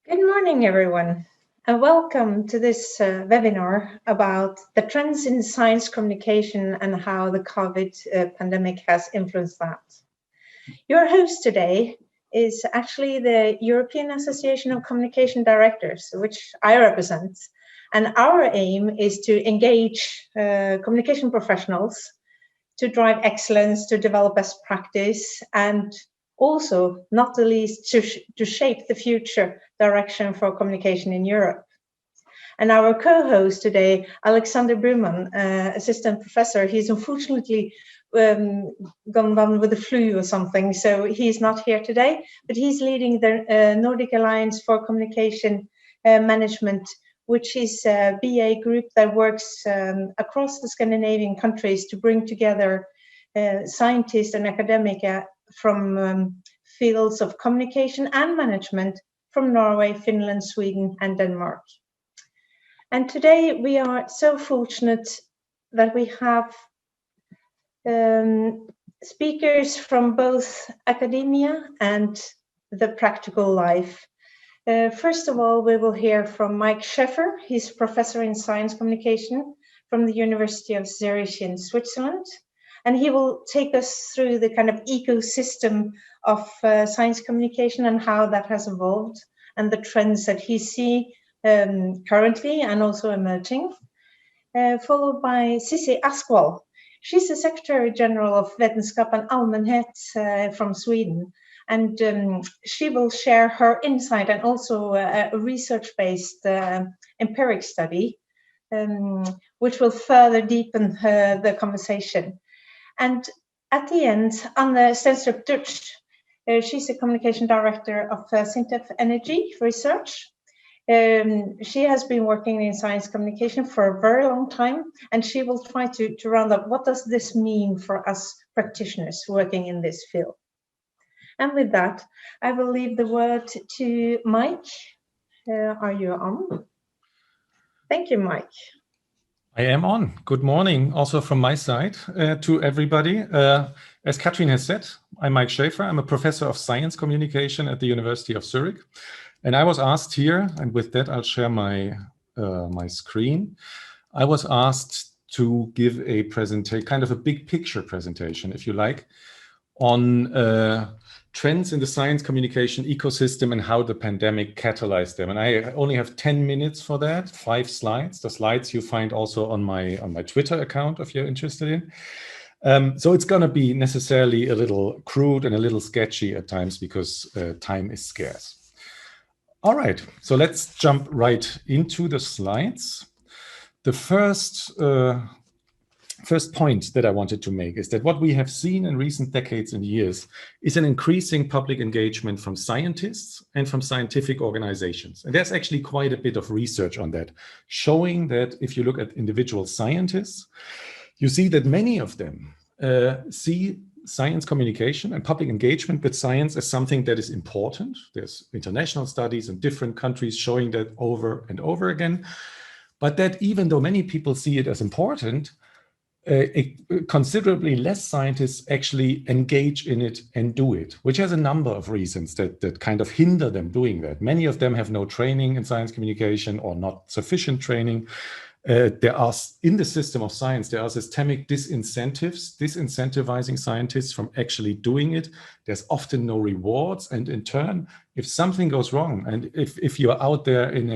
Good morning, everyone, and welcome to this webinar about the trends in science communication and how the COVID pandemic has influenced that. Your host today is actually the European Association of Communication Directors, which I represent. And our aim is to engage communication professionals to drive excellence, to develop best practice, and also, not the least, to shape the future direction for communication in Europe. And our co-host today, Alexander Bruman, assistant professor, he's unfortunately gone down with the flu or something, so he's not here today, but he's leading the Nordic Alliance for Communication Management, which is a BA group that works across the Scandinavian countries to bring together scientists and academics from fields of communication and management from Norway, Finland, Sweden, and Denmark. And today we are so fortunate that we have speakers from both academia and the practical life. First of all, we will hear from Mike Schäfer. He's professor in science communication from the University of Zurich in Switzerland. And he will take us through the kind of ecosystem of science communication and how that has evolved and the trends that he sees currently and also emerging. Followed by Cissi Askwall. She's the Secretary General of Vetenskap and Allmänhet from Sweden. And she will share her insight and also a research-based empiric study, which will further deepen the conversation. And at the end, Anne Stenstrup Dutch, she's the communication director of Sintef Energy Research. She has been working in science communication for a very long time, and she will try to round up what does this mean for us practitioners working in this field. And with that, I will leave the word to Mike. Are you on? Thank you, Mike. I am on. Good morning also from my side to everybody. As Katrin has said, I'm Mike Schäfer. I'm a professor of science communication at the University of Zurich. And I was asked here, and with that I'll share my screen. I was asked to give a presentation, kind of a big picture presentation, if you like, on trends in the science communication ecosystem and how the pandemic catalyzed them. And I only have 10 minutes for that, 5 slides. The slides you find also on my Twitter account if you're interested in. So it's going to be necessarily a little crude and a little sketchy at times because time is scarce. All right, so let's jump right into the slides. The first point that I wanted to make is that what we have seen in recent decades and years is an increasing public engagement from scientists and from scientific organizations. And there's actually quite a bit of research on that, showing that if you look at individual scientists, you see that many of them see science communication and public engagement with science as something that is important. There's international studies in different countries showing that over and over again. But that even though many people see it as important, considerably less scientists actually engage in it and do it, which has a number of reasons that kind of hinder them doing that. Many of them have no training in science communication or not sufficient training. There are, in the system of science, there are systemic disincentivizing scientists from actually doing it. There's often no rewards. And in turn, if something goes wrong, and if you're out there in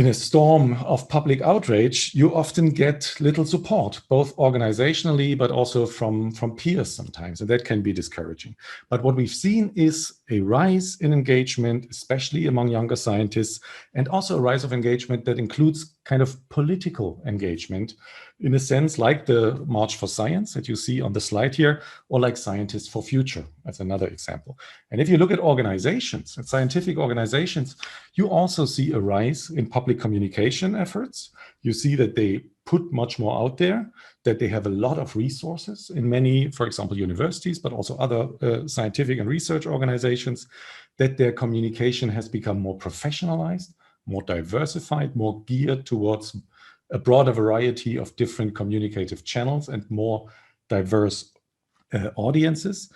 a storm of public outrage, you often get little support, both organizationally, but also from peers sometimes, and that can be discouraging. But what we've seen is a rise in engagement, especially among younger scientists, and also a rise of engagement that includes kind of political engagement, in a sense like the March for Science that you see on the slide here, or like Scientists for Future. That's another example. And if you look at organizations, at scientific organizations, you also see a rise in public communication efforts. You see that they put much more out there, that they have a lot of resources in many, for example, universities, but also other scientific and research organizations, that their communication has become more professionalized, more diversified, more geared towards a broader variety of different communicative channels and more diverse audiences.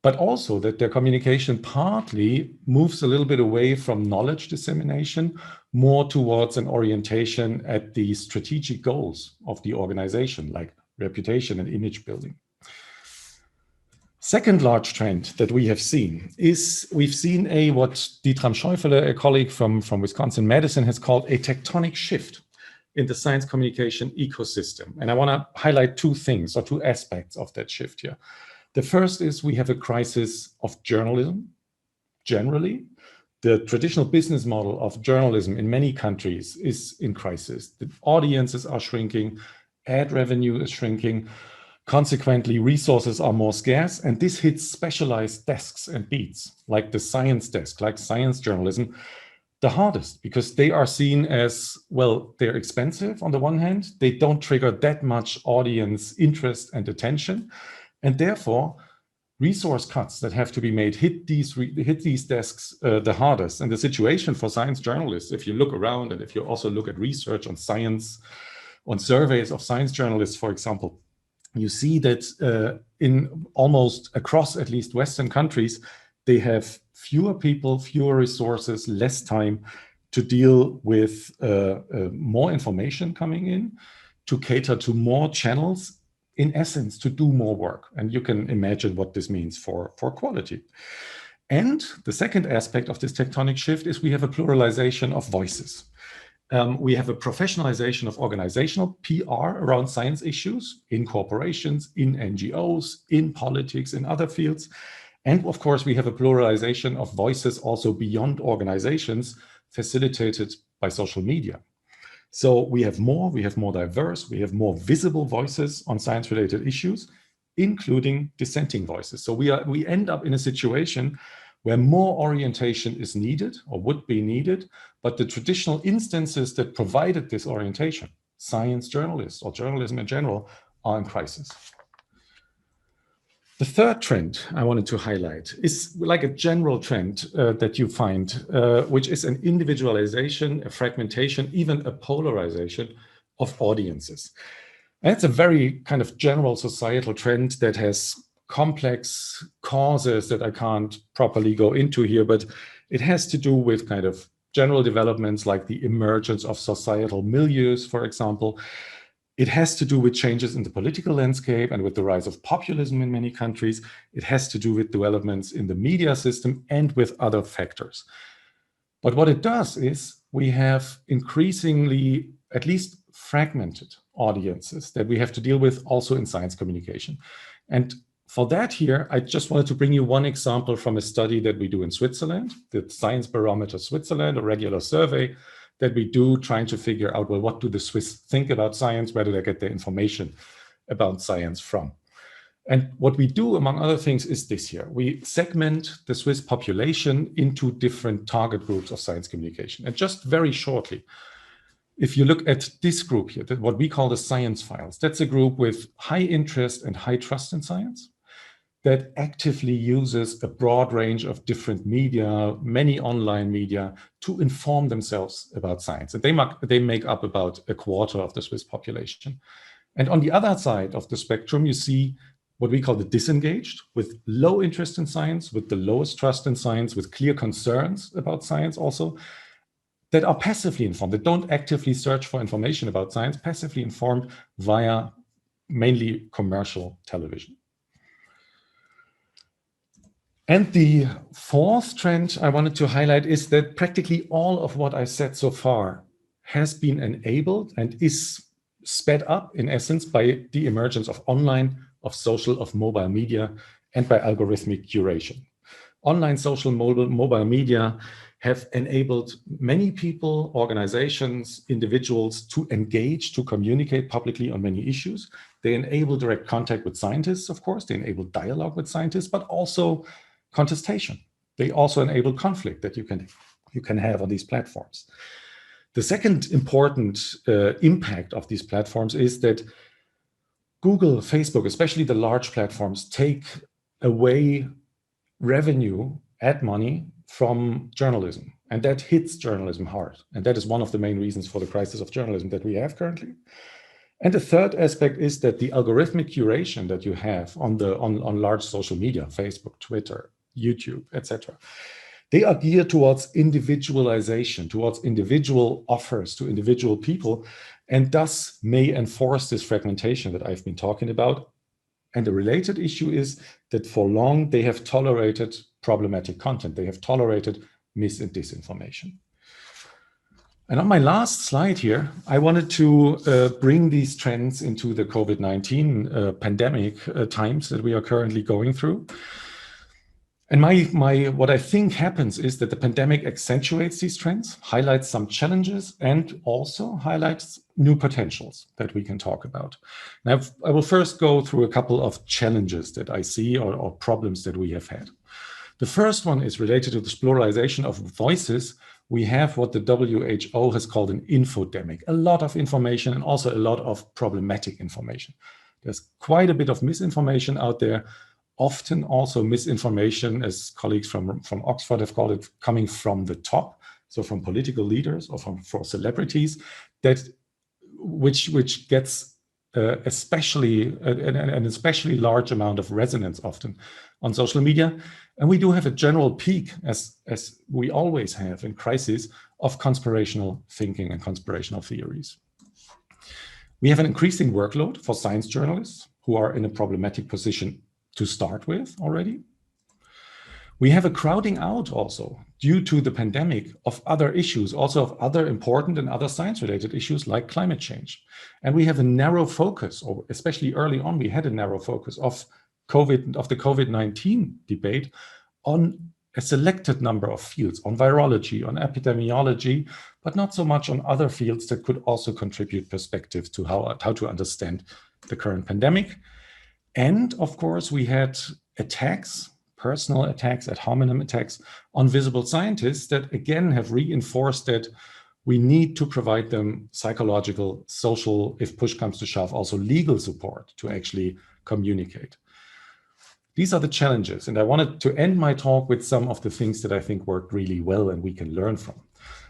but also that their communication partly moves a little bit away from knowledge dissemination, more towards an orientation at the strategic goals of the organization, like reputation and image building. Second large trend that we have seen is we've seen what Dietram Schäufele, a colleague from Wisconsin-Madison, has called a tectonic shift in the science communication ecosystem. And I want to highlight two things or two aspects of that shift here. The first is we have a crisis of journalism generally. The traditional business model of journalism in many countries is in crisis. The audiences are shrinking, ad revenue is shrinking. Consequently, resources are more scarce, and this hits specialized desks and beats, like the science desk, like science journalism, the hardest, because they are seen as, well, they're expensive on the one hand, they don't trigger that much audience interest and attention, and therefore, resource cuts that have to be made hit these desks the hardest. And the situation for science journalists, if you look around and if you also look at research on science, on surveys of science journalists, for example, you see that in almost across at least Western countries, they have fewer people, fewer resources, less time to deal with more information coming in, to cater to more channels, in essence, to do more work. And you can imagine what this means for quality. And the second aspect of this tectonic shift is we have a pluralization of voices. We have a professionalization of organizational PR around science issues in corporations, in NGOs, in politics, in other fields. And of course, we have a pluralization of voices also beyond organizations, facilitated by social media. So we have more diverse, we have more visible voices on science-related issues, including dissenting voices. So we end up in a situation where more orientation is needed or would be needed, but the traditional instances that provided this orientation, science journalists or journalism in general, are in crisis. The third trend I wanted to highlight is like a general trend that you find, which is an individualization, a fragmentation, even a polarization of audiences. And it's a very kind of general societal trend that has complex causes that I can't properly go into here, but it has to do with kind of general developments like the emergence of societal milieus, for example. It has to do with changes in the political landscape and with the rise of populism in many countries. It has to do with developments in the media system and with other factors. But what it does is we have increasingly, at least fragmented audiences that we have to deal with also in science communication. And for that here, I just wanted to bring you one example from a study that we do in Switzerland, the Science Barometer Switzerland, a regular survey that we do trying to figure out, well, what do the Swiss think about science? Where do they get their information about science from? And what we do, among other things, is this here. We segment the Swiss population into different target groups of science communication. And just very shortly, if you look at this group here, what we call the science files, that's a group with high interest and high trust in science that actively uses a broad range of different media, many online media, to inform themselves about science. And they make up about a quarter of the Swiss population. And on the other side of the spectrum, you see what we call the disengaged, with low interest in science, with the lowest trust in science, with clear concerns about science also, that are passively informed, that don't actively search for information about science, passively informed via mainly commercial television. And the fourth trend I wanted to highlight is that practically all of what I said so far has been enabled and is sped up, in essence, by the emergence of online, of social, of mobile media, and by algorithmic curation. Online, social, mobile media have enabled many people, organizations, individuals to engage, to communicate publicly on many issues. They enable direct contact with scientists, of course. They enable dialogue with scientists, but also contestation. They also enable conflict that you can have on these platforms. The second important impact of these platforms is that Google, Facebook, especially the large platforms, take away revenue, ad money from journalism. And that hits journalism hard. And that is one of the main reasons for the crisis of journalism that we have currently. And the third aspect is that the algorithmic curation that you have on large social media, Facebook, Twitter, YouTube, etc., they are geared towards individualization, towards individual offers to individual people, and thus may enforce this fragmentation that I've been talking about. And the related issue is that for long, they have tolerated problematic content. They have tolerated mis and disinformation. And on my last slide here, I wanted to bring these trends into the COVID-19 pandemic times that we are currently going through. And what I think happens is that the pandemic accentuates these trends, highlights some challenges, and also highlights new potentials that we can talk about. Now, I will first go through a couple of challenges that I see or problems that we have had. The first one is related to this pluralization of voices. We have what the WHO has called an infodemic, a lot of information and also a lot of problematic information. There's quite a bit of misinformation out there, often also misinformation, as colleagues from Oxford have called it, coming from the top, so from political leaders or from celebrities, which gets an especially large amount of resonance often on social media. And we do have a general peak, as we always have in crises, of conspirational thinking and conspirational theories. We have an increasing workload for science journalists who are in a problematic position to start with already. We have a crowding out also due to the pandemic of other issues, also of other important and other science-related issues like climate change. And we have a narrow focus, or especially early on, we had a narrow focus of the COVID-19 debate on a selected number of fields, on virology, on epidemiology, but not so much on other fields that could also contribute perspectives to how to understand the current pandemic. And of course, we had attacks, personal attacks, ad hominem attacks on visible scientists that again have reinforced that we need to provide them psychological, social, if push comes to shove, also legal support to actually communicate. These are the challenges. And I wanted to end my talk with some of the things that I think worked really well and we can learn from.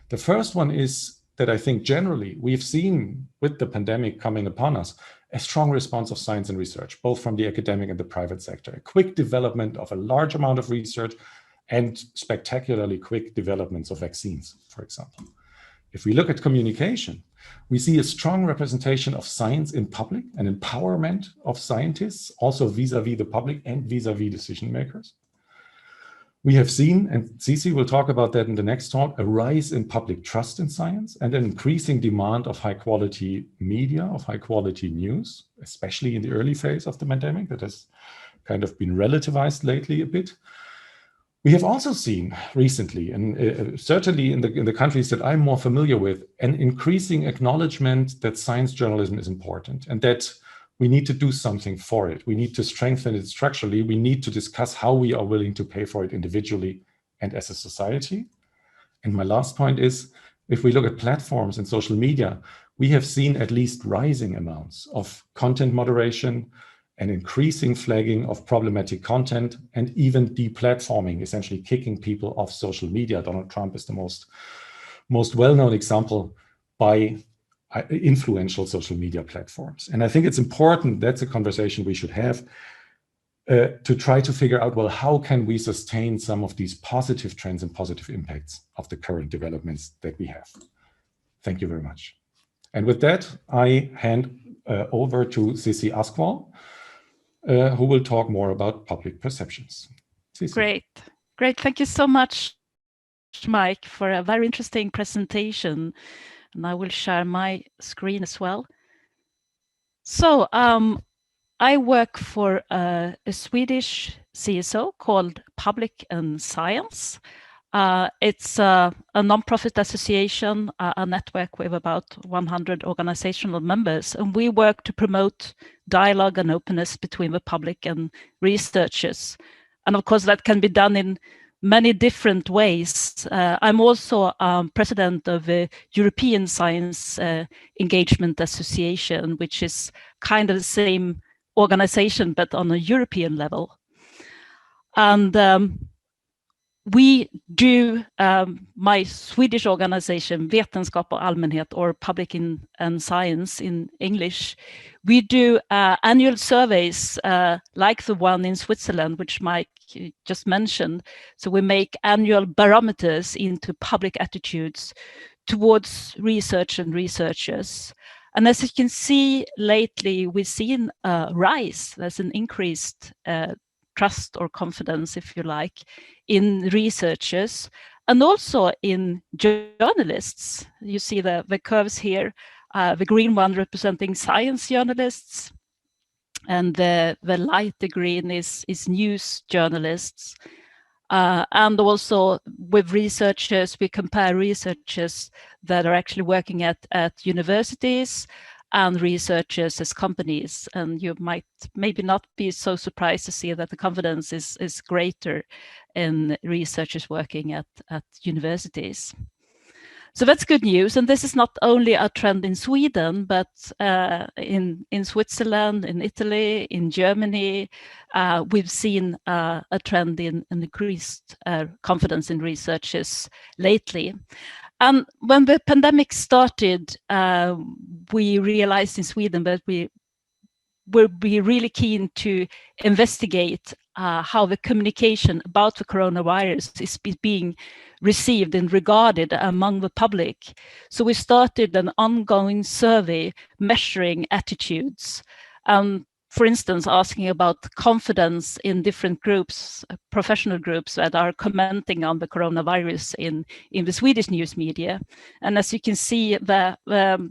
The first one is that I think generally we've seen with the pandemic coming upon us, a strong response of science and research, both from the academic and the private sector, a quick development of a large amount of research and spectacularly quick developments of vaccines, for example. If we look at communication, we see a strong representation of science in public and empowerment of scientists, also vis-a-vis the public and vis-a-vis decision makers. We have seen, and Cici will talk about that in the next talk, a rise in public trust in science and an increasing demand of high quality media, of high quality news, especially in the early phase of the pandemic that has kind of been relativized lately a bit. We have also seen recently, and certainly in the countries that I'm more familiar with, an increasing acknowledgement that science journalism is important and that we need to do something for it. We need to strengthen it structurally. We need to discuss how we are willing to pay for it individually and as a society. And my last point is, if we look at platforms and social media, we have seen at least rising amounts of content moderation, an increasing flagging of problematic content, and even deplatforming, essentially kicking people off social media. Donald Trump is the most well-known example by influential social media platforms. And I think it's important, that's a conversation we should have, to try to figure out, well, how can we sustain some of these positive trends and positive impacts of the current developments that we have? Thank you very much. And with that, I hand over to Cici Askwal, who will talk more about public perceptions. Cici. Great. Thank you so much, Mike, for a very interesting presentation. And I will share my screen as well. So I work for a Swedish CSO called Public and Science. It's a non-profit association, a network with about 100 organizational members, and we work to promote dialogue and openness between the public and researchers. And of course, that can be done in many different ways. I'm also president of the European Science Engagement Association, which is kind of the same organization, but on a European level. And we do, my Swedish organization, Vetenskap och allmänhet, or Public and Science in English, we do annual surveys like the one in Switzerland, which Mike just mentioned. So we make annual barometers into public attitudes towards research and researchers. And as you can see, lately we've seen a rise. There's an increased trust or confidence, if you like, in researchers and also in journalists. You see the curves here, the green one representing science journalists, and the lighter green is news journalists. And also with researchers, we compare researchers that are actually working at universities and researchers as companies. And you might maybe not be so surprised to see that the confidence is greater in researchers working at universities. So that's good news. And this is not only a trend in Sweden, but in Switzerland, in Italy, in Germany, we've seen a trend in increased confidence in researchers lately. And when the pandemic started, we realized in Sweden that we will be really keen to investigate how the communication about the coronavirus is being received and regarded among the public. So we started an ongoing survey measuring attitudes. For instance, asking about confidence in different groups, professional groups that are commenting on the coronavirus in the Swedish news media. And as you can see, the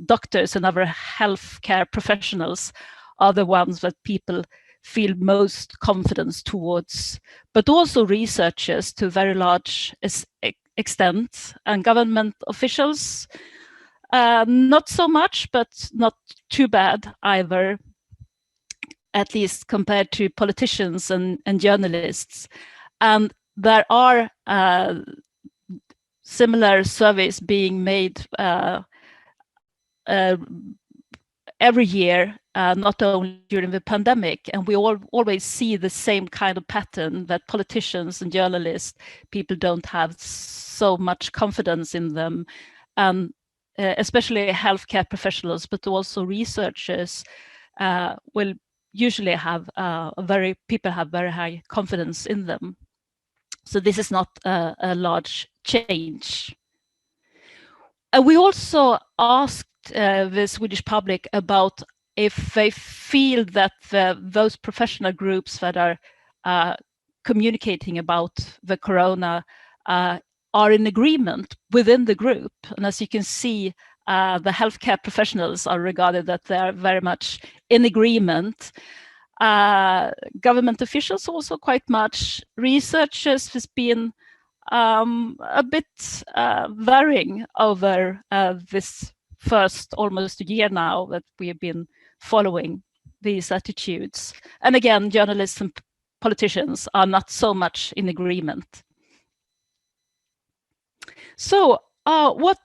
doctors and other healthcare professionals are the ones that people feel most confidence towards, but also researchers to a very large extent, and government officials, not so much, but not too bad either, at least compared to politicians and journalists. And there are similar surveys being made every year, not only during the pandemic, and we always see the same kind of pattern, that politicians and journalists, people don't have so much confidence in them, especially healthcare professionals, but also researchers will usually have people have very high confidence in them. So this is not a large change. We also asked the Swedish public about if they feel that those professional groups that are communicating about the corona are in agreement within the group. And as you can see, the healthcare professionals are regarded that they are very much in agreement. Government officials also quite much. Researchers has been a bit varying over this first almost a year now that we have been following these attitudes. And again, journalists and politicians are not so much in agreement. So what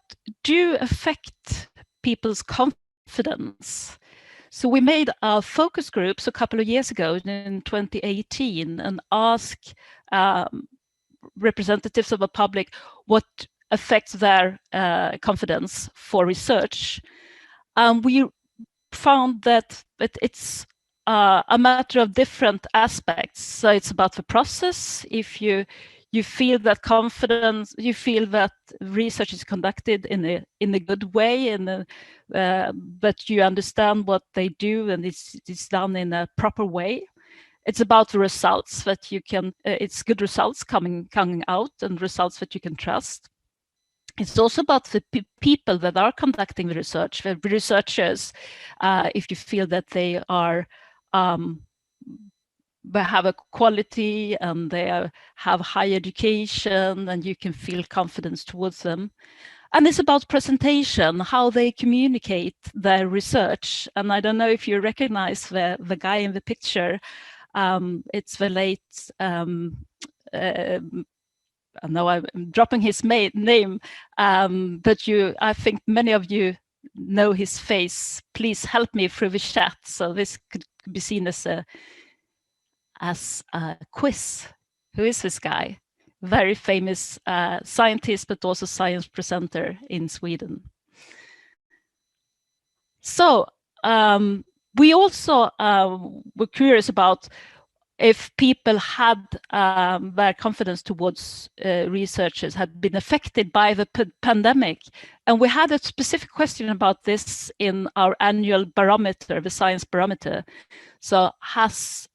do affect people's confidence? So we made focus groups a couple of years ago in 2018 and asked representatives of the public what affects their confidence for research. We found that it's a matter of different aspects. So it's about the process. If you feel that confidence, you feel that research is conducted in a good way, that you understand what they do and it's done in a proper way. It's about the results that you can, it's good results coming out and results that you can trust. It's also about the people that are conducting the research, the researchers, if you feel that they are, they have a quality and they have high education and you can feel confidence towards them. And it's about presentation, how they communicate their research. And I don't know if you recognize the guy in the picture. It's the late, I know I'm dropping his name, but I think many of you know his face. Please help me through the chat. So this could be seen as a quiz. Who is this guy? very famous scientist, but also science presenter in Sweden. So we also were curious about if people had their confidence towards researchers had been affected by the pandemic. And we had a specific question about this in our annual barometer, the science barometer. So has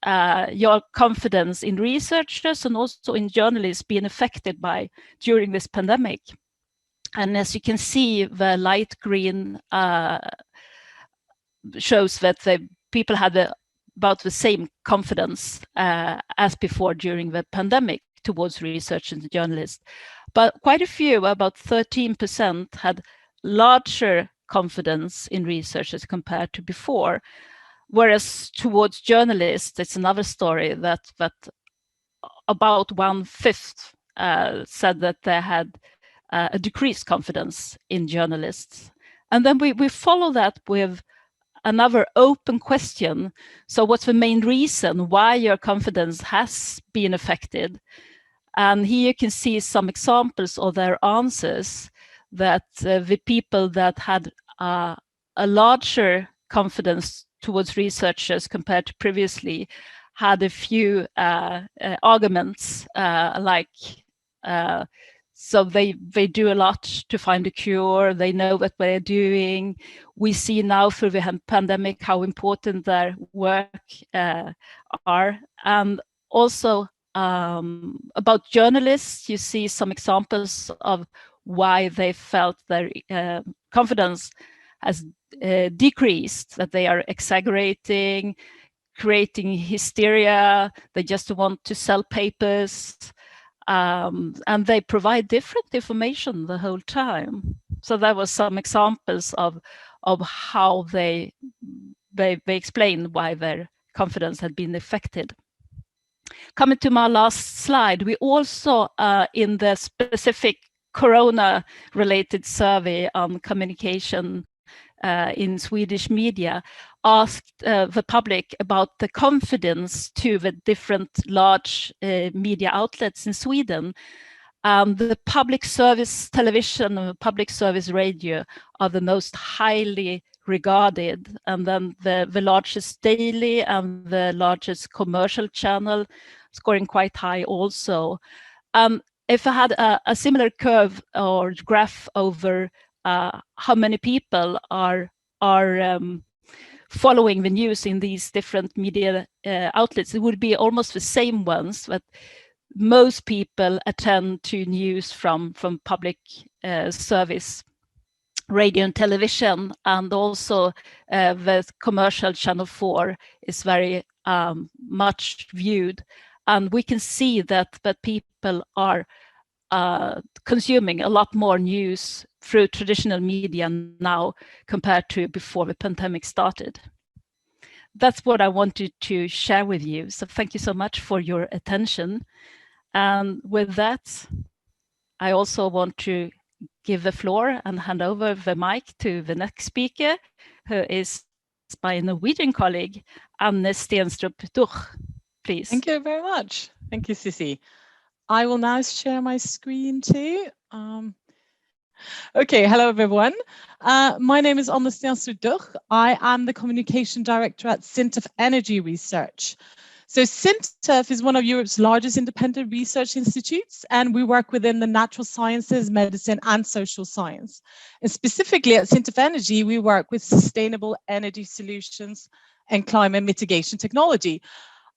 your confidence in researchers and also in journalists been affected by during this pandemic? And as you can see, the light green shows that the people had about the same confidence as before during the pandemic towards researchers and journalists. But quite a few, about 13%, had larger confidence in researchers compared to before. Whereas towards journalists, it's another story that about 1/5 said that they had a decreased confidence in journalists. And then we follow that with another open question. So what's the main reason why your confidence has been affected? And here you can see some examples of their answers, that the people that had a larger confidence towards researchers compared to previously had a few arguments so they do a lot to find a cure. They know what they're doing. We see now through the pandemic how important their work are. And also about journalists, you see some examples of why they felt their confidence has decreased, that they are exaggerating, creating hysteria, they just want to sell papers. And they provide different information the whole time. So there was some examples of how they explained why their confidence had been affected. Coming to my last slide, we also in the specific corona-related survey on communication in Swedish media, asked the public about the confidence to the different large media outlets in Sweden. The public service television and the public service radio are the most highly regarded, and then the largest daily and the largest commercial channel scoring quite high also. If I had a similar curve or graph over how many people are following the news in these different media outlets, it would be almost the same ones, but most people attend to news from public service radio and television, and also the commercial channel 4 is very much viewed. And we can see that people are consuming a lot more news through traditional media now compared to before the pandemic started. That's what I wanted to share with you. So thank you so much for your attention. And with that, I also want to give the floor and hand over the mic to the next speaker, who is my Norwegian colleague, Anne Stenstrup Duch. Please. Thank you very much. Thank you, Sissi. I will now share my screen too. Okay, hello everyone. My name is Anne Stenstrup Duch. I am the Communication Director at SINTEF Energy Research. So SINTEF is one of Europe's largest independent research institutes, and we work within the natural sciences, medicine, and social science. And specifically at SINTEF Energy, we work with sustainable energy solutions and climate mitigation technology.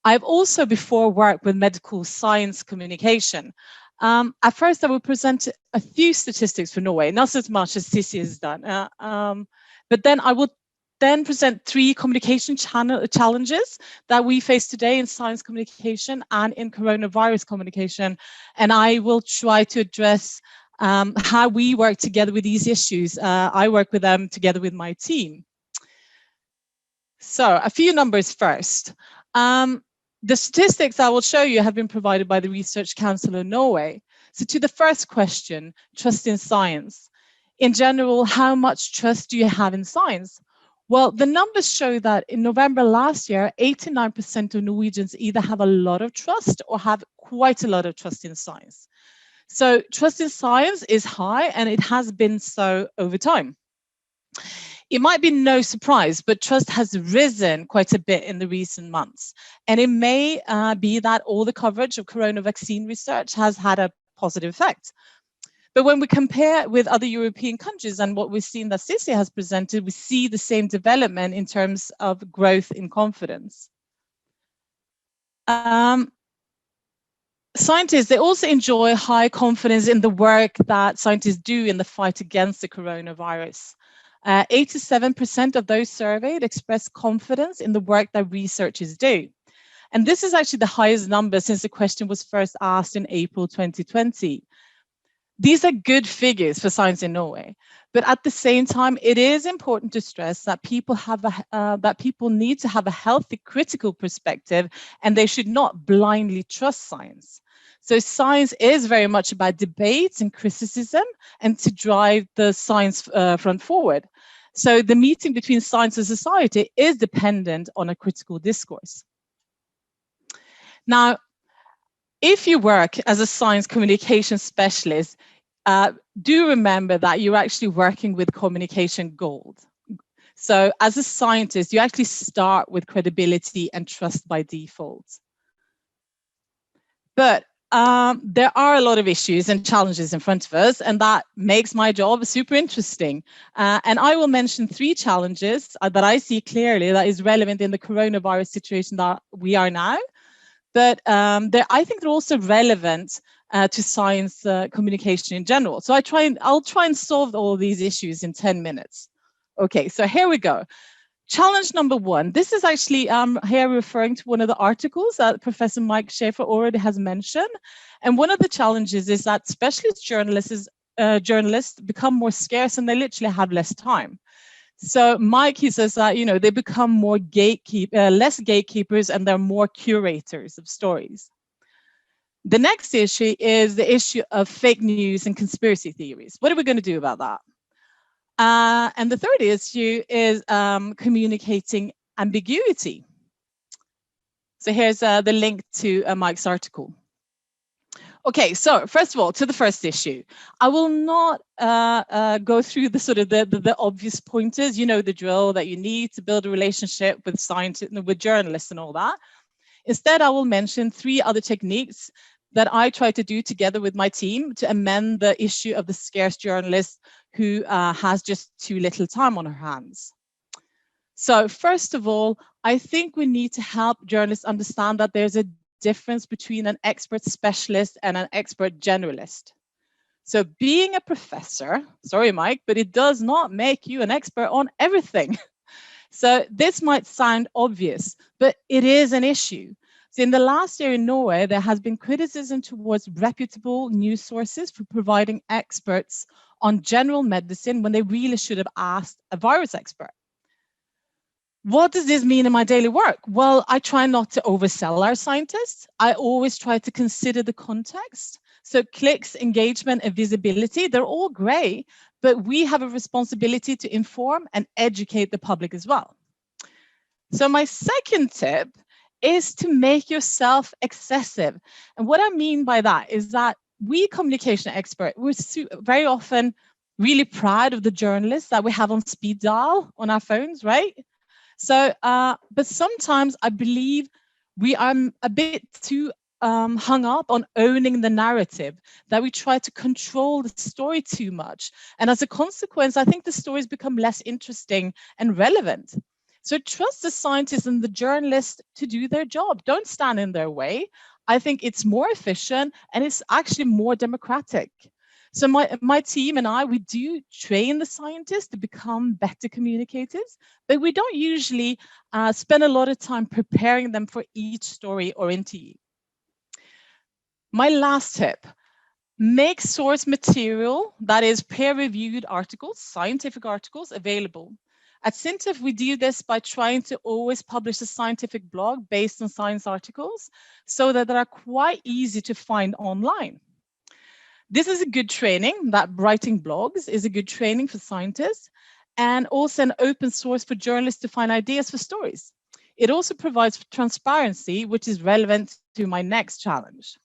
I've also before worked with medical science communication. At first, I will present a few statistics for Norway, not as much as Sissi has done. But then I will present 3 communication challenges that we face today in science communication and in coronavirus communication. And I will try to address how we work together with these issues. I work with them together with my team. So a few numbers first. The statistics I will show you have been provided by the Research Council of Norway. So to the first question, trust in science. In general, how much trust do you have in science? Well, the numbers show that in November last year, 89% of Norwegians either have a lot of trust or have quite a lot of trust in science. So trust in science is high, and it has been so over time. It might be no surprise, but trust has risen quite a bit in the recent months. And it may be that all the coverage of corona vaccine research has had a positive effect. But when we compare with other European countries and what we've seen that Sissi has presented, we see the same development in terms of growth in confidence. Scientists, they also enjoy high confidence in the work that scientists do in the fight against the coronavirus. 87% of those surveyed express confidence in the work that researchers do. And this is actually the highest number since the question was first asked in April 2020. These are good figures for science in Norway, but at the same time, it is important to stress that people need to have a healthy critical perspective, and they should not blindly trust science. So science is very much about debates and criticism, and to drive the science front forward. So the meeting between science and society is dependent on a critical discourse. Now, if you work as a science communication specialist, do remember that you're actually working with communication gold. So as a scientist, you actually start with credibility and trust by default. But there are a lot of issues and challenges in front of us, and that makes my job super interesting. And I will mention 3 challenges that I see clearly that is relevant in the coronavirus situation that we are now. But I think they're also relevant to science communication in general. So I'll try and solve all of these issues in 10 minutes. Okay, so here we go. Challenge number 1. This is actually here referring to one of the articles that Professor Mike Schaefer already has mentioned. And one of the challenges is that specialist journalists become more scarce, and they literally have less time. So Mike, he says that, they become more less gatekeepers, and they're more curators of stories. The next issue is the issue of fake news and conspiracy theories. What are we going to do about that? And the third issue is communicating ambiguity. So here's the link to Mike's article. Okay, so first of all, to the first issue, I will not go through the sort of the obvious pointers, the drill that you need to build a relationship with scientists, with journalists and all that. Instead, I will mention 3 other techniques that I try to do together with my team to amend the issue of the scarce journalist who has just too little time on her hands. So first of all, I think we need to help journalists understand that there's a difference between an expert specialist and an expert generalist. So being a professor, sorry, Mike, but it does not make you an expert on everything. So this might sound obvious, but it is an issue. So in the last year in Norway, there has been criticism towards reputable news sources for providing experts on general medicine when they really should have asked a virus expert. What does this mean in my daily work? Well, I try not to oversell our scientists. I always try to consider the context. So clicks, engagement, and visibility, they're all great, but we have a responsibility to inform and educate the public as well. So my second tip is to make yourself excessive. And what I mean by that is that we communication experts, we're very often really proud of the journalists that we have on speed dial on our phones, right? So, but sometimes I believe we are a bit too hung up on owning the narrative, that we try to control the story too much. And as a consequence, I think the stories become less interesting and relevant. So trust the scientists and the journalists to do their job. Don't stand in their way. I think it's more efficient and it's actually more democratic. So my team and I, we do train the scientists to become better communicators, but we don't usually spend a lot of time preparing them for each story or interview. My last tip, make source material, that is peer-reviewed articles, scientific articles, available. At SINTEF, we do this by trying to always publish a scientific blog based on science articles so that they are quite easy to find online. This is a good training, that writing blogs is a good training for scientists, and also an open source for journalists to find ideas for stories. It also provides transparency, which is relevant to my next challenge.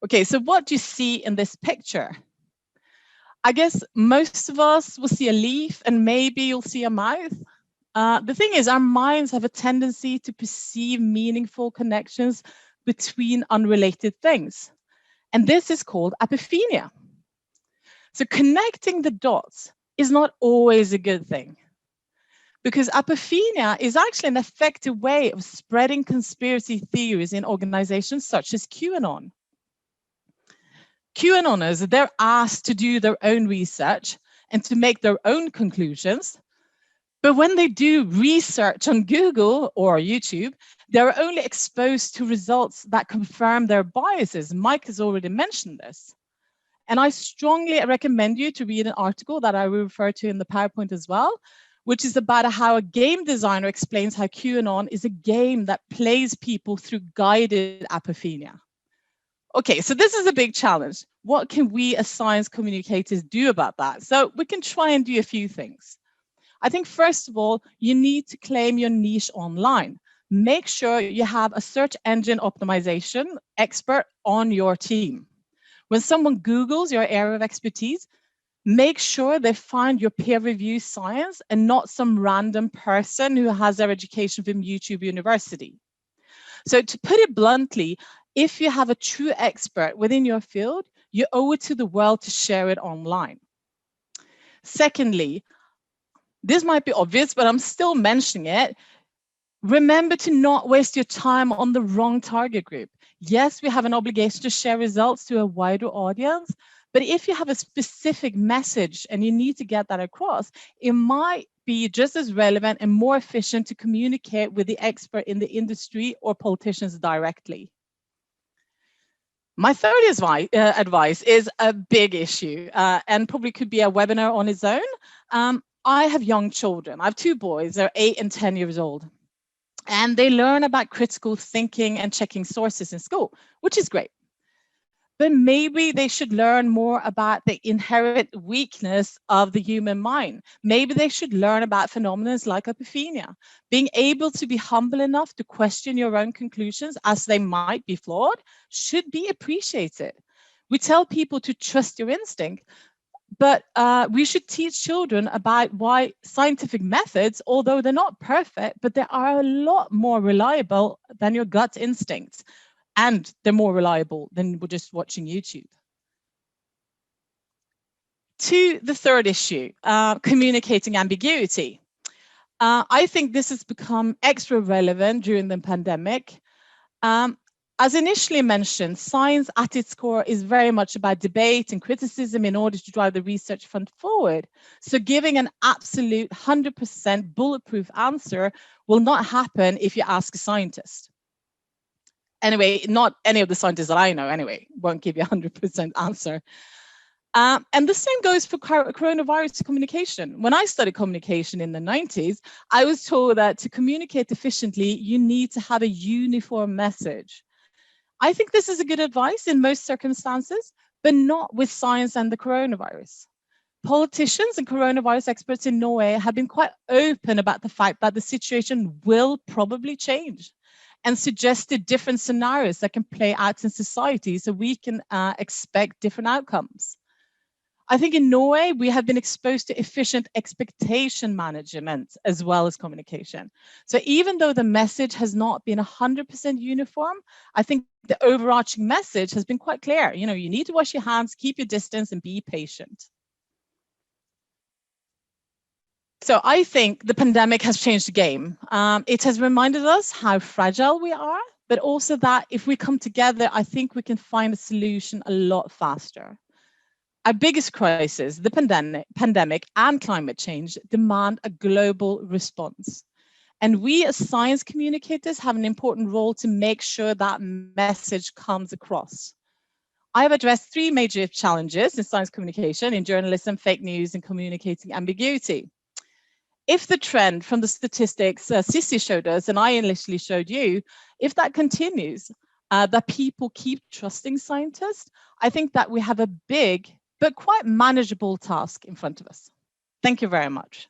Okay, so what do you see in this picture? I guess most of us will see a leaf and maybe you'll see a mouth. The thing is, our minds have a tendency to perceive meaningful connections between unrelated things. And this is called apophenia. So connecting the dots is not always a good thing, because apophenia is actually an effective way of spreading conspiracy theories in organizations such as QAnon. QAnoners, they're asked to do their own research and to make their own conclusions. But when they do research on Google or YouTube, they're only exposed to results that confirm their biases. Mike has already mentioned this. And I strongly recommend you to read an article that I will refer to in the PowerPoint as well, which is about how a game designer explains how QAnon is a game that plays people through guided apophenia. Okay, so this is a big challenge. What can we as science communicators do about that? So we can try and do a few things. I think first of all, you need to claim your niche online. Make sure you have a search engine optimization expert on your team. When someone Googles your area of expertise, make sure they find your peer-reviewed science and not some random person who has their education from YouTube University. So to put it bluntly, if you have a true expert within your field, you owe it to the world to share it online. Secondly, this might be obvious, but I'm still mentioning it. Remember to not waste your time on the wrong target group. Yes, we have an obligation to share results to a wider audience, but if you have a specific message and you need to get that across, it might be just as relevant and more efficient to communicate with the expert in the industry or politicians directly. My third advice is a big issue and probably could be a webinar on its own. I have young children. I have two boys, they're 8 and 10 years old. And they learn about critical thinking and checking sources in school, which is great. But maybe they should learn more about the inherent weakness of the human mind. Maybe they should learn about phenomena like apophenia. Being able to be humble enough to question your own conclusions, as they might be flawed, should be appreciated. We tell people to trust your instinct, but we should teach children about why scientific methods, although they're not perfect, but they are a lot more reliable than your gut instincts. And they're more reliable than we're just watching YouTube. To the third issue, communicating ambiguity. I think this has become extra relevant during the pandemic. As initially mentioned, science at its core is very much about debate and criticism in order to drive the research front forward. So giving an absolute 100% bulletproof answer will not happen if you ask a scientist. Anyway, not any of the scientists that I know anyway, won't give you a 100% answer. And the same goes for coronavirus communication. When I studied communication in the 90s, I was told that to communicate efficiently, you need to have a uniform message. I think this is a good advice in most circumstances, but not with science and the coronavirus. Politicians and coronavirus experts in Norway have been quite open about the fact that the situation will probably change, and suggested different scenarios that can play out in society so we can expect different outcomes. I think in Norway, we have been exposed to efficient expectation management as well as communication. So even though the message has not been 100% uniform, I think the overarching message has been quite clear. You know, you need to wash your hands, keep your distance, and be patient. So I think the pandemic has changed the game. It has reminded us how fragile we are, but also that if we come together, I think we can find a solution a lot faster. Our biggest crisis, the pandemic and climate change, demand a global response. And we as science communicators have an important role to make sure that message comes across. I have addressed 3 major challenges in science communication, in journalism, fake news, and communicating ambiguity. If the trend from the statistics Sissi showed us, and I initially showed you, if that continues, that people keep trusting scientists, I think that we have a big but quite manageable task in front of us. Thank you very much.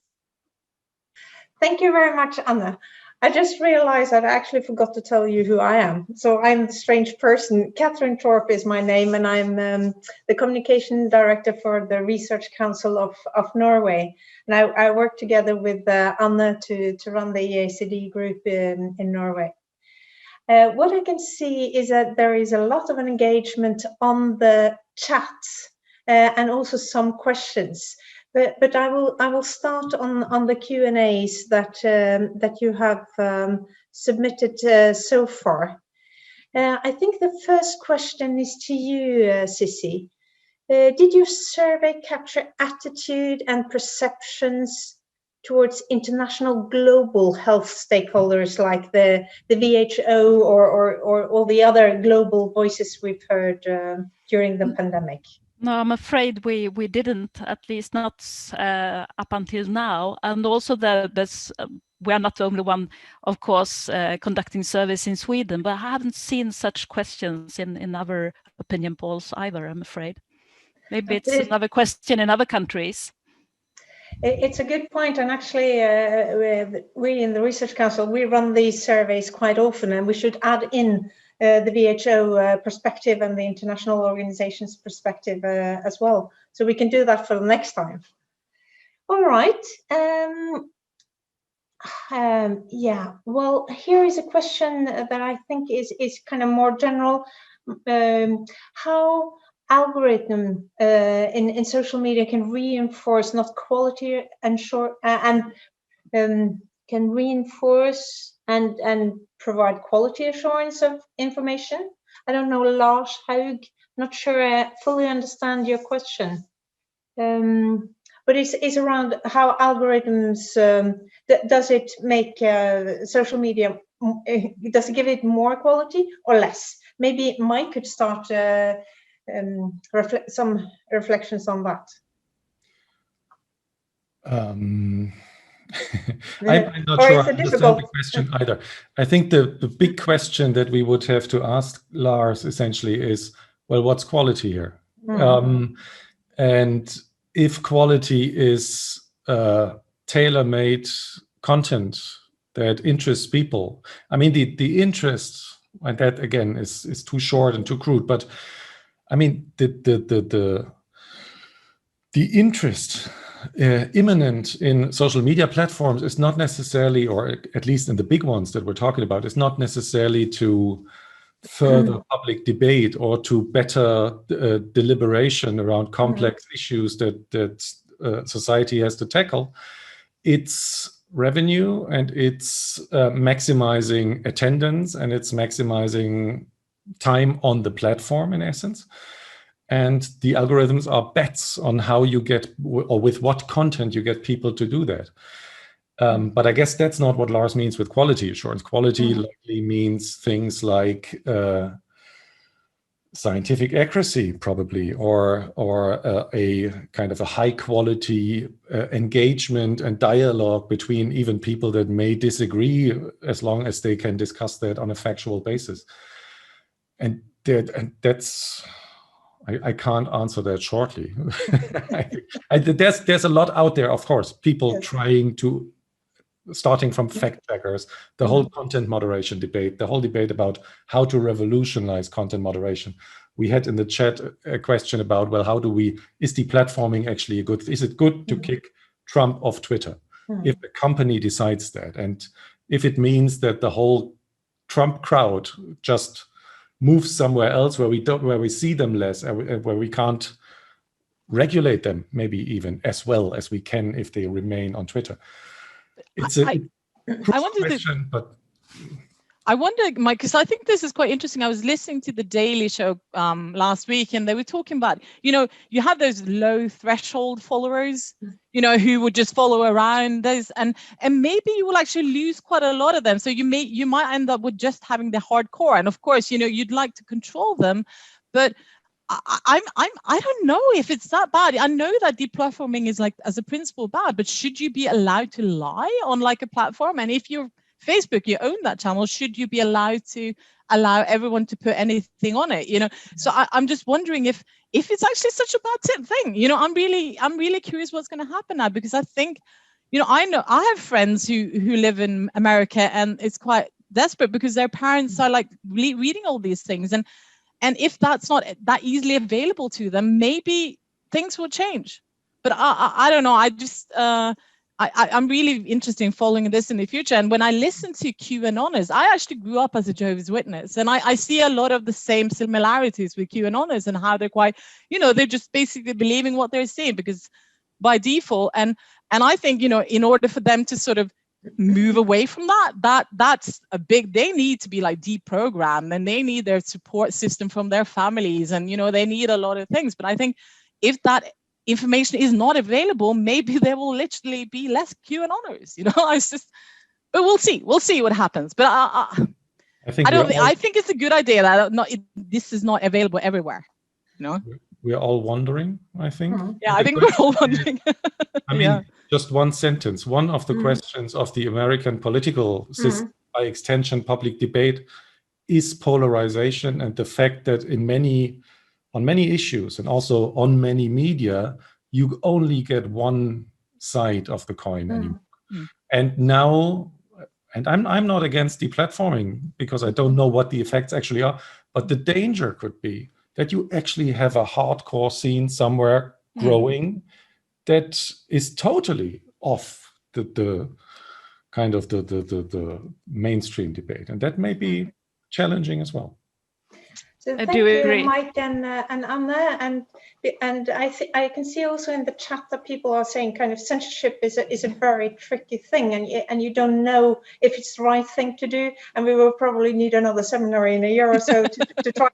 Thank you very much, Anna. I just realized that I actually forgot to tell you who I am. So I'm the strange person. Catherine Torp is my name, and I'm the communication director for the Research Council of Norway. And I work together with Anne to run the EACD group in Norway. What I can see is that there is a lot of engagement on the chats and also some questions. But I will start on the Q&As that you have submitted so far. I think the first question is to you, Sissy. Did your survey capture attitude and perceptions towards international global health stakeholders like the WHO or all the other global voices we've heard during the pandemic? No, I'm afraid we didn't, at least not up until now. And also we are not the only one, of course, conducting surveys in Sweden, but I haven't seen such questions in other opinion polls either, I'm afraid. Maybe it's another question in other countries. It's a good point, and actually we in the Research Council, we run these surveys quite often, and we should add in the WHO perspective and the international organizations perspective as well. So we can do that for the next time. All right. Yeah, well, here is a question that I think is kind of more general. How algorithm in social media can reinforce not quality and can reinforce and provide quality assurance of information. I don't know, Lars Haug, not sure I fully understand your question. But it's around how algorithms, does it make social media, does it give it more quality or less? Maybe Mike could start some reflections on that. I'm not sure I understand the question either. I think the big question that we would have to ask Lars essentially is, well, what's quality here? And if quality is tailor-made content that interests people, I mean, the interest, and that again is too short and too crude, but I mean, the interest imminent in social media platforms is not necessarily, or at least in the big ones that we're talking about, is not necessarily to further public debate or to better deliberation around complex issues that society has to tackle. It's revenue, and it's maximizing attendance, and it's maximizing time on the platform in essence. And the algorithms are bets on how you get, or with what content you get people to do that. But I guess that's not what Lars means with quality assurance. Quality likely means things like scientific accuracy, probably, or a kind of a high quality engagement and dialogue between even people that may disagree, as long as they can discuss that on a factual basis. And that's, I can't answer that shortly. There's a lot out there, of course, people trying to, starting from fact checkers, the whole content moderation debate, the whole debate about how to revolutionize content moderation. We had in the chat a question about, well, is deplatforming actually is it good to kick Trump off Twitter if the company decides that? And if it means that the whole Trump crowd just moves somewhere else where we see them less, where we can't regulate them maybe even as well as we can if they remain on Twitter. It's a question, but I wonder, Mike, because I think this is quite interesting. I was listening to the Daily Show last week, and they were talking about, you have those low threshold followers, who would just follow around those, and maybe you will actually lose quite a lot of them. So you might end up with just having the hardcore, and of course, you'd like to control them, but I don't know if it's that bad. I know that deplatforming is, like, as a principle bad, but should you be allowed to lie on, like, a platform? And if you're Facebook, you own that channel, should you be allowed to allow everyone to put anything on it? So I'm just wondering if it's actually such a bad thing. I'm really curious what's going to happen now, because I think I have friends who live in America, and it's quite desperate because their parents are like reading all these things, and if that's not that easily available to them, maybe things will change. But I don't know. I just I'm really interested in following this in the future. And when I listen to QAnoners, I actually grew up as a Jehovah's Witness, and I see a lot of the same similarities with QAnoners and how they're quite, they're just basically believing what they're saying because by default. And I think, in order for them to sort of move away from that's a big, they need to be like deprogrammed, and they need their support system from their families, and they need a lot of things. But I think if that information is not available, maybe there will literally be less QAnoners. It's just, but we'll see what happens. But I think it's a good idea that this is not available everywhere. We're all wondering, I think. Yeah, I think we're all wondering. I mean, just one sentence. One of the questions of the American political system, by extension, public debate, is polarization, and the fact that on many issues and also on many media, you only get one side of the coin anymore. And now, and I'm not against deplatforming because I don't know what the effects actually are, but the danger could be that you actually have a hardcore scene somewhere growing that is totally off the kind of the mainstream debate, and that may be challenging as well. So I thank do agree. you, Mike and Anna, and I can see also in the chat that people are saying kind of censorship is a very tricky thing, and you don't know if it's the right thing to do, and we will probably need another seminar in a year or so to try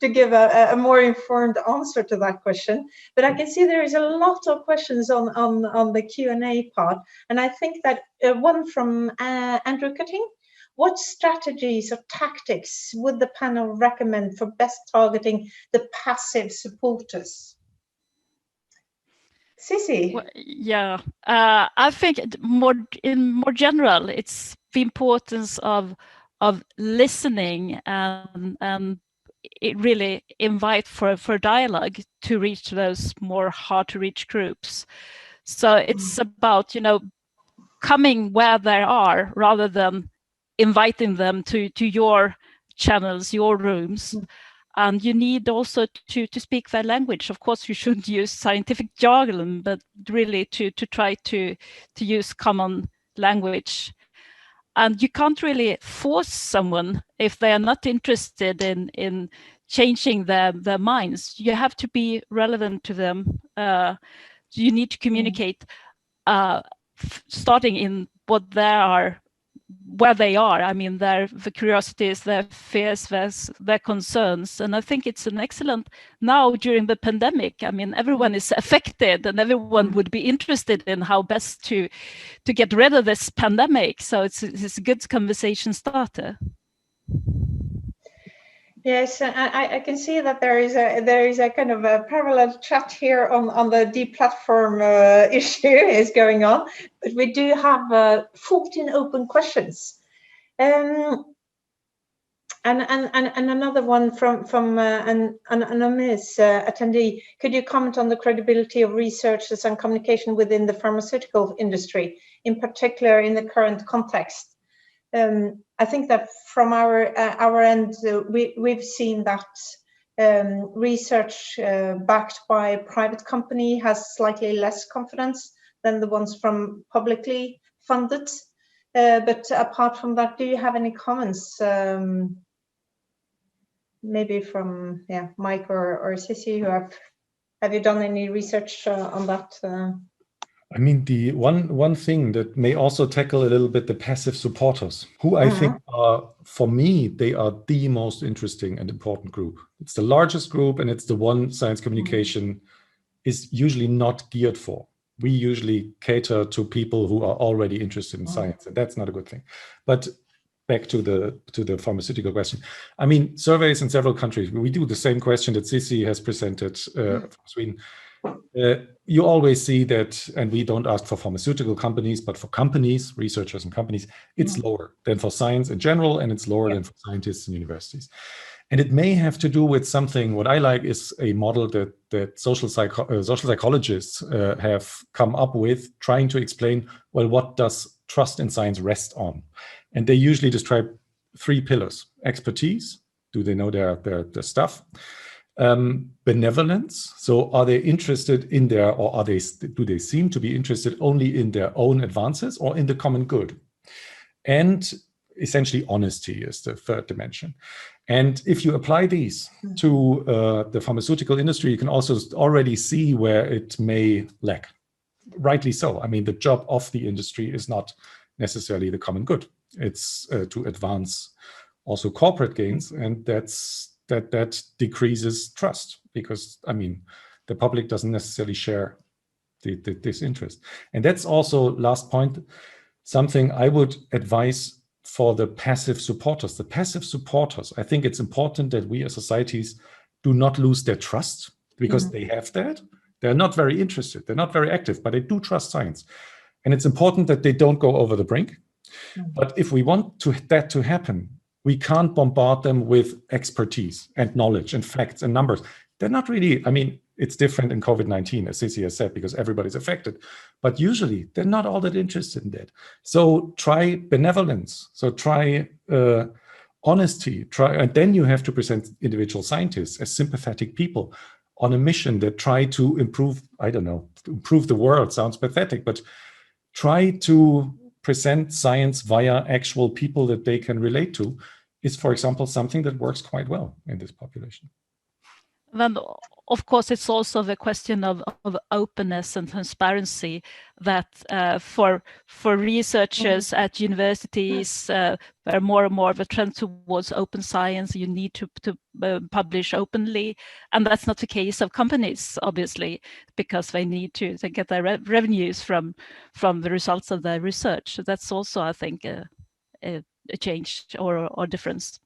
to give a more informed answer to that question. But I can see there is a lot of questions on the Q&A part, and I think that one from Andrew Cutting. What strategies or tactics would the panel recommend for best targeting the passive supporters? Sissy? Well, yeah, I think more general, it's the importance of listening and it really invite for dialogue to reach those more hard to reach groups. So it's about coming where they are rather than inviting them to your channels, your rooms. And you need also to speak their language. Of course, you shouldn't use scientific jargon, but really to try to use common language. And you can't really force someone if they are not interested in changing their minds. You have to be relevant to them. You need to communicate starting in what they are, where they are. I mean, their curiosities, their fears, their concerns. And I think it's an excellent, now during the pandemic, I mean, everyone is affected and everyone would be interested in how best to get rid of this pandemic. So it's a good conversation starter. Yes, I can see that there is a kind of a parallel chat here on the deplatform issue is going on, but we do have 14 open questions, and another one from an anonymous attendee. Could you comment on the credibility of researchers and communication within the pharmaceutical industry, in particular in the current context? I think that from our end, we've seen that research backed by a private company has slightly less confidence than the ones from publicly funded. But apart from that, do you have any comments? Maybe from Mike or Sissy, have you done any research on that? I mean, the one thing that may also tackle a little bit the passive supporters, who I think are, for me, they are the most interesting and important group. It's the largest group, and it's the one science communication is usually not geared for. We usually cater to people who are already interested in science, and that's not a good thing. But back to the pharmaceutical question. I mean, surveys in several countries, we do the same question that Sissy has presented from Sweden. You always see that, and we don't ask for pharmaceutical companies, but for companies, researchers and companies, it's lower than for science in general, and it's lower than for scientists and universities. And it may have to do with something. What I like is a model that social psychologists have come up with, trying to explain, well, what does trust in science rest on? And they usually describe 3 pillars: expertise, do they know their stuff? Benevolence, so are they interested in their, or do they seem to be interested only in their own advances or in the common good? And essentially honesty is the 3rd dimension. And if you apply these to the pharmaceutical industry, you can also already see where it may lack. Rightly so. I mean, the job of the industry is not necessarily the common good. It's to advance also corporate gains, and that decreases trust, because, I mean, the public doesn't necessarily share this interest. And that's also, last point, something I would advise for the passive supporters. The passive supporters, I think it's important that we as societies do not lose their trust, because they have that. They're not very interested, they're not very active, but they do trust science. And it's important that they don't go over the brink. But if we want that to happen, we can't bombard them with expertise and knowledge and facts and numbers. They're not really, I mean, it's different in COVID-19, as Cici has said, because everybody's affected. But usually, they're not all that interested in that. So try benevolence. So try honesty. And then you have to present individual scientists as sympathetic people on a mission that try to improve, I don't know, improve the world. Sounds pathetic, but try to present science via actual people that they can relate to is, for example, something that works quite well in this population. Then, of course, it's also the question of openness and transparency that for researchers at universities, there are more and more of a trend towards open science. You need to publish openly, and that's not the case of companies, obviously, because they need to get their revenues from the results of their research. So that's also, I think, a change or difference.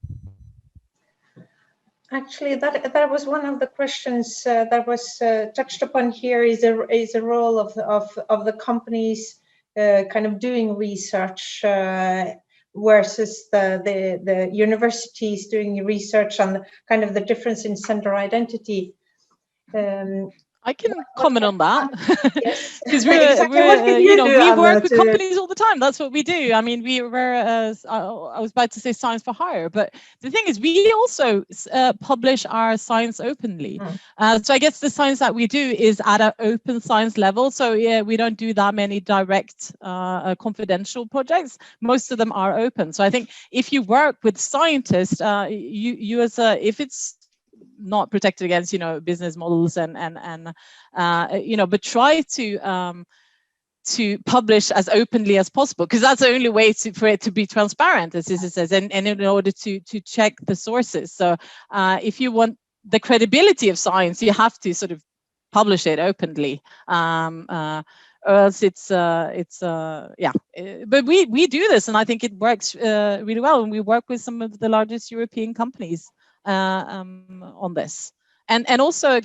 Actually, that was one of the questions that was touched upon here. Is a role of the companies kind of doing research versus the universities doing research, on kind of the difference in center identity. I can comment on that. Yes, because exactly. we work with companies all the time. That's what we do. I mean, we were, I was about to say science for hire, but the thing is, we also publish our science openly. So I guess the science that we do is at an open science level. So yeah, we don't do that many direct confidential projects. Most of them are open. So I think if you work with scientists, you as if it's not protected against, business models and but try to publish as openly as possible, because that's the only way for it to be transparent, as Cici says, and in order to check the sources. So if you want the credibility of science, you have to sort of publish it openly. Or else it's yeah. But we do this, and I think it works really well. And we work with some of the largest European companies on this, and also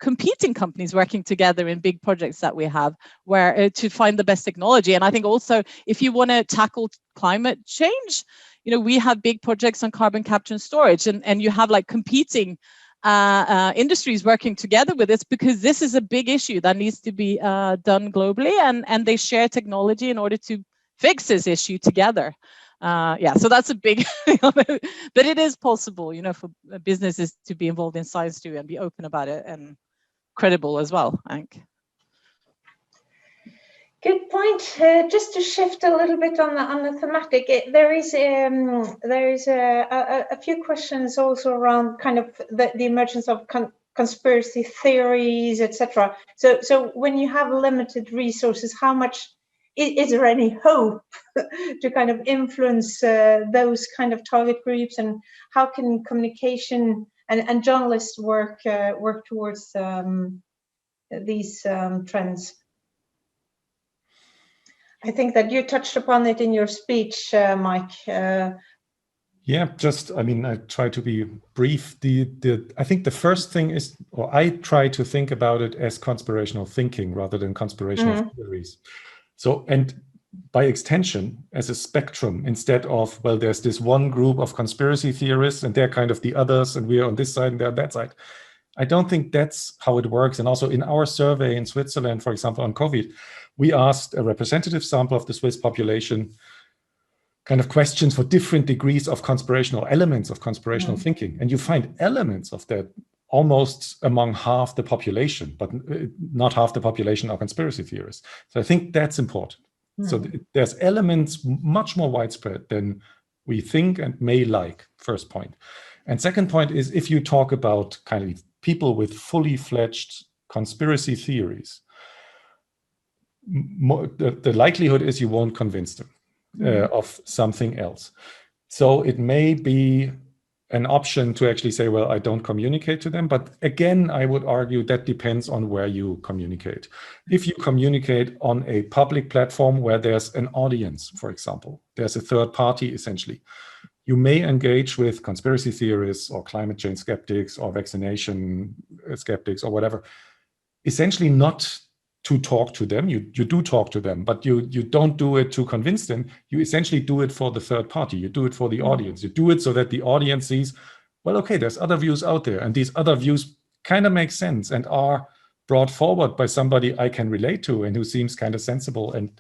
competing companies working together in big projects that we have, where to find the best technology. And I think also, if you want to tackle climate change, we have big projects on carbon capture and storage, and you have like competing industries working together with this, because this is a big issue that needs to be done globally, and they share technology in order to fix this issue together. Yeah, so that's a big, but it is possible, for businesses to be involved in science too, and be open about it and credible as well, I think. Good point. Just to shift a little bit on the thematic, there is a few questions also around kind of the emergence of conspiracy theories, etc. So when you have limited resources, how much is there any hope to kind of influence those kind of target groups, and how can communication and journalists work towards these trends? I think that you touched upon it in your speech, Mike. Yeah, I try to be brief. I think the first thing is, or I try to think about it as conspirational thinking rather than conspirational theories. So, and by extension as a spectrum instead of, well, there's this one group of conspiracy theorists and they're kind of the others and we're on this side and they're on that side. I don't think that's how it works. And also in our survey in Switzerland, for example, on COVID, we asked a representative sample of the Swiss population kind of questions for different degrees of conspirational elements of conspirational thinking. And you find elements of that almost among half the population, but not half the population are conspiracy theorists. So I think that's important. So there's elements much more widespread than we think and may like, first point. And second point is, if you talk about kind of people with fully fledged conspiracy theories, the likelihood is you won't convince them of something else. So it may be an option to actually say, well, I don't communicate to them. But again, I would argue that depends on where you communicate. If you communicate on a public platform where there's an audience, for example, there's a third party essentially, you may engage with conspiracy theorists or climate change skeptics or vaccination skeptics or whatever, essentially not to talk to them. You do talk to them, but you don't do it to convince them. You essentially do it for the third party. You do it for the audience. You do it so that the audience sees, well, okay, there's other views out there. And these other views kind of make sense and are brought forward by somebody I can relate to and who seems kind of sensible and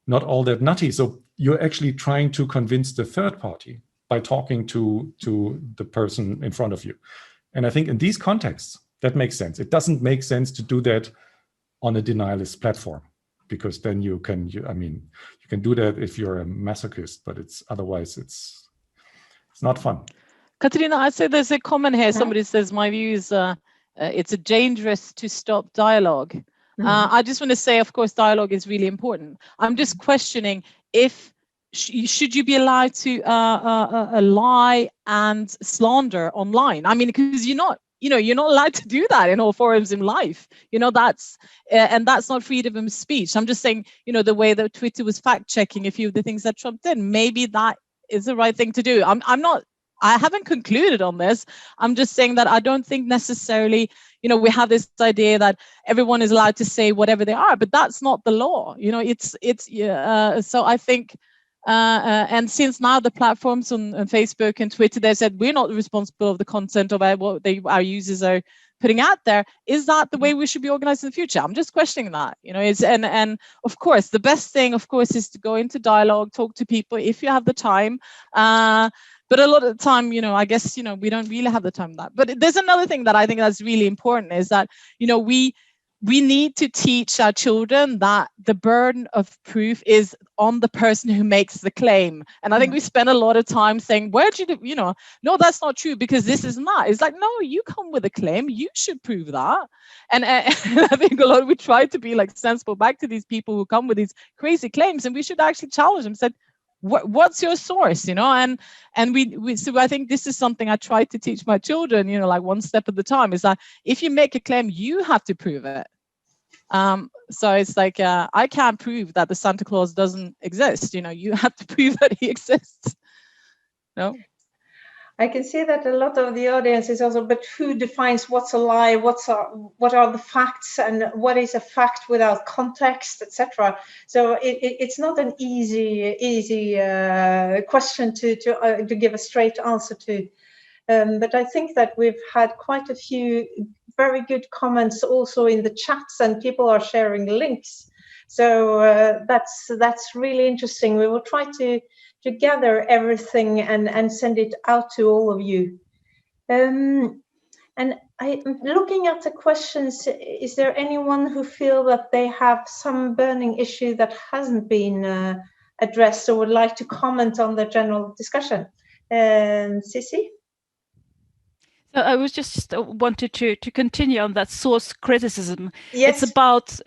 not all that nutty. So you're actually trying to convince the third party by talking to the person in front of you. And I think in these contexts, that makes sense. It doesn't make sense to do that on a denialist platform, because then you can do that if you're a masochist, but otherwise it's not fun. Katarina, I'd say there's a comment here. Somebody says, my view is it's dangerous to stop dialogue. I just want to say, of course, dialogue is really important. I'm just questioning if should you be allowed to lie and slander online? I mean, because you're not allowed to do that in all forums in life. That's not freedom of speech. I'm just saying, the way that Twitter was fact checking a few of the things that Trump did, maybe that is the right thing to do. I haven't concluded on this. I'm just saying that I don't think necessarily, we have this idea that everyone is allowed to say whatever they are, but that's not the law. So I think, and since now the platforms on Facebook and Twitter, they said we're not responsible of the content of what our users are putting out there. Is that the way we should be organized in the future? I'm just questioning that. And of course, the best thing, of course, is to go into dialogue, talk to people if you have the time. But a lot of the time, I guess, we don't really have the time for that. But there's another thing that I think that's really important is that, we need to teach our children that the burden of proof is on the person who makes the claim. And I think we spend a lot of time saying, where'd you do, no, that's not true because this is not. It's like, no, you come with a claim. You should prove that. And I think we try to be like sensible back to these people who come with these crazy claims, and we should actually challenge them. Said, what's your source? And so I think this is something I try to teach my children, like one step at a time, is that if you make a claim, you have to prove it. So it's like, I can't prove that the Santa Claus doesn't exist. You have to prove that he exists. No? I can see that a lot of the audience is also, but who defines what's a lie, what are the facts, and what is a fact without context, etc. So it's not an easy question to give a straight answer to. But I think that we've had quite a few very good comments also in the chats, and people are sharing links. So that's really interesting. We will try to gather everything and send it out to all of you. And I'm looking at the questions. Is there anyone who feel that they have some burning issue that hasn't been addressed or would like to comment on the general discussion? Sissi? So I was just wanted to continue on that source criticism. Yes. It's about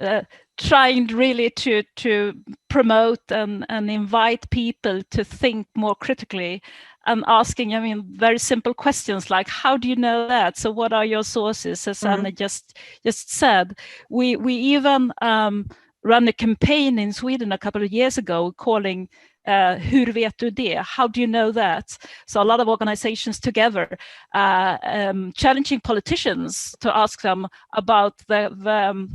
trying really to promote and invite people to think more critically and asking, very simple questions like, how do you know that? So what are your sources? As Anna just said, we even ran a campaign in Sweden a couple of years ago calling Hur vet du det? How do you know that? So a lot of organizations together challenging politicians to ask them about the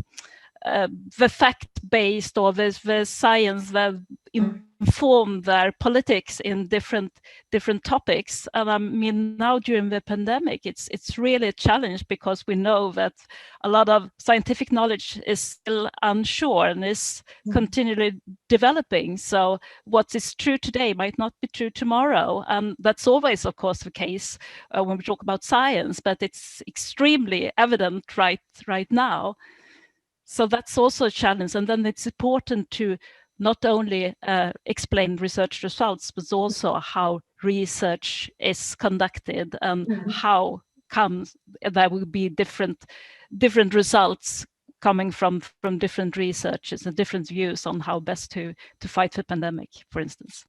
the fact-based or the science that inform their politics in different topics. And I mean, now during the pandemic, it's really a challenge, because we know that a lot of scientific knowledge is still unsure and is continually developing. So what is true today might not be true tomorrow, and that's always, of course, the case when we talk about science. But it's extremely evident right now. So that's also a challenge. And then it's important to not only explain research results, but also how research is conducted and how comes there will be different results coming from different researchers and different views on how best to fight the pandemic, for instance.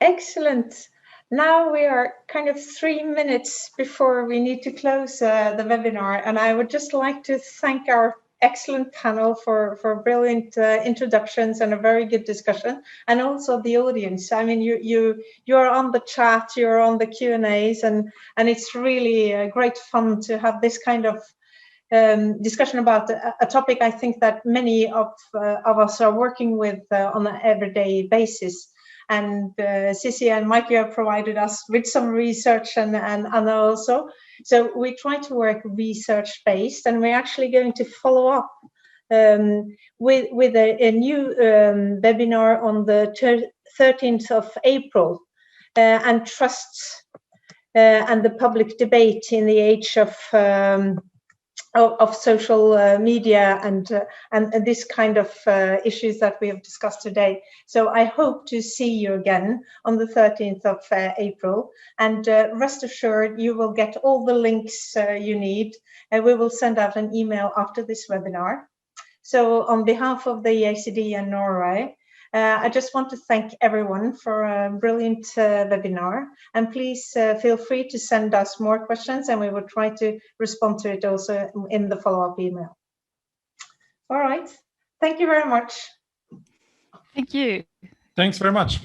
Excellent. Now we are kind of 3 minutes before we need to close the webinar, and I would just like to thank our excellent panel for brilliant introductions and a very good discussion, and also the audience. I mean, you're on the chat, you're on the Q&As, and it's really great fun to have this kind of discussion about a topic I think that many of us are working with on an everyday basis. And Sissi and Mike, you have provided us with some research and Anna also. So we try to work research-based, and we're actually going to follow up with a new webinar on the 13th of April, and trust and the public debate in the age of social media and this kind of issues that we have discussed today. So I hope to see you again on the 13th of April, and rest assured you will get all the links you need, and we will send out an email after this webinar. So on behalf of the EACD and Norway, I just want to thank everyone for a brilliant webinar, and please feel free to send us more questions, and we will try to respond to it also in the follow-up email. All right, thank you very much. Thank you. Thanks very much.